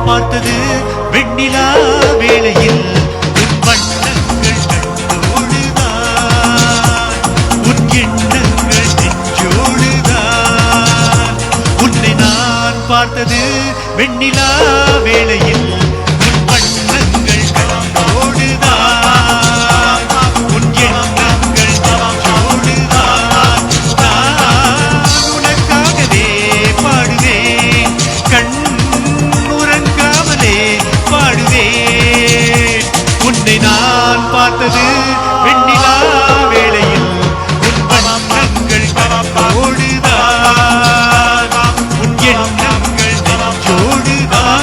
பார்த்தது வெண்ணிலா வேளையில் உன் வண்ணங்கள் கண்டோடுதான், உன் எண்ணங்கள் நெஞ்சோடுதான். உன்னை நான் பார்த்தது வெண்ணிலா வேளையில் உன் வண்ணங்கள் கண்டோடுதான், உன் எண்ணங்கள் நெஞ்சோடுதான். நான் உனக்காகவே பாடுவேன், கண் உறங்காமலே பாடுவேன். உன்னை நான் பார்த்தது வெண்ணிலா வேளையில் உன் வண்ணங்கள் கண்டோடுதான், உன் எண்ணங்கள் நெஞ்சோடுதான்.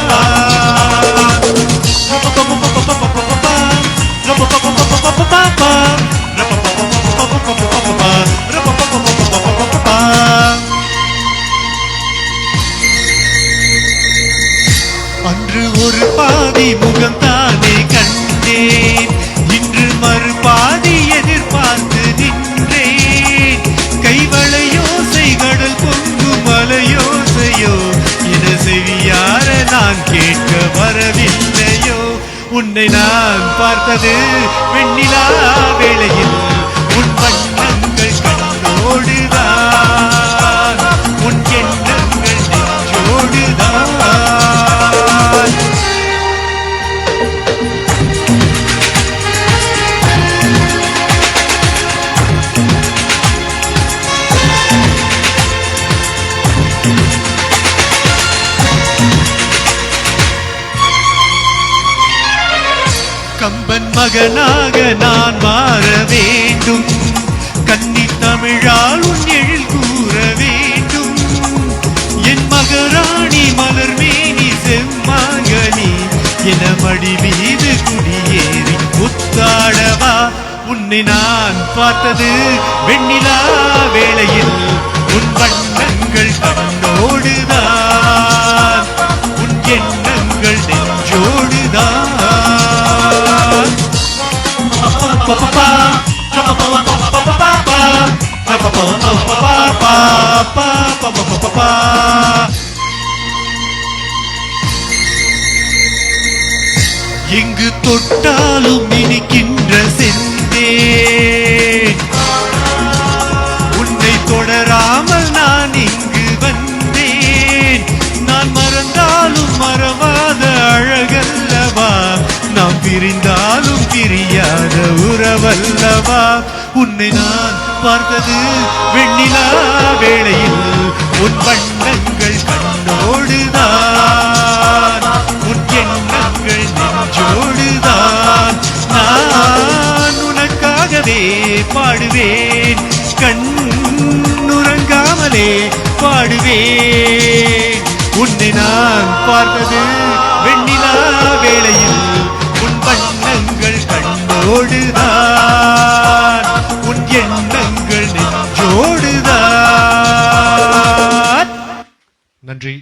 அன்று ஒரு பாதி முகம்தானே கண்டேன், இன்று மறுபாதி எதிர்பார்த்து நின்றேன். கைவளையோசை கடல் பொங்கு மலையோசையோ என செவியார நான் கேட்க வரவில்லையோ. உன்னை நான் பார்த்தது வெண்ணிலா வேளையில் உன் வண்ணங்கள் கண்ணோடுதான், உன் எண்ணங்கள் நெஞ்சோடுதான். கம்பன் மகனாக நான் மாற வேண்டும், கன்னி தமிழால் உன் எழில் கூற வேண்டும். என் மகராணி மலர்மேனி செம்மாங்கனி என மடி மீது குடியேறி முத்தாடவா. உன்னை நான் பார்த்தது வெண்ணிலா வேளையில் உன் வண்ணங்கள் கண்ணோடுதான், உன் எண்ணங்கள் நெஞ்சோடுதான். எங்கு தொட்டாலும் இனிக்கின்ற செந்தே, உன்னை தொடராமல் நான் இங்கு வந்தேன். நான் மறந்தாலும் மறவாத அழகல்லவா, நாம் பிரிந்தாலும் பிரியாத உறவல்லவா. உன்னை நான் பார்த்தது வெண்ணிலா வேளையில் உன் வண்ணங்கள் கண்ணோடுதான், உன் எண்ணங்கள் நெஞ்சோடுதான். நான் உனக்காகவே பாடுவேன், கண் உறங்காமலே பாடுவேன். உன்னை நான் பார்த்தது வெண்ணிலா வேளையில் உன் வண்ணங்கள் கண்ணோடுதான், உன் எண்ணங்கள் நெஞ்சோடுதான். நன்றி.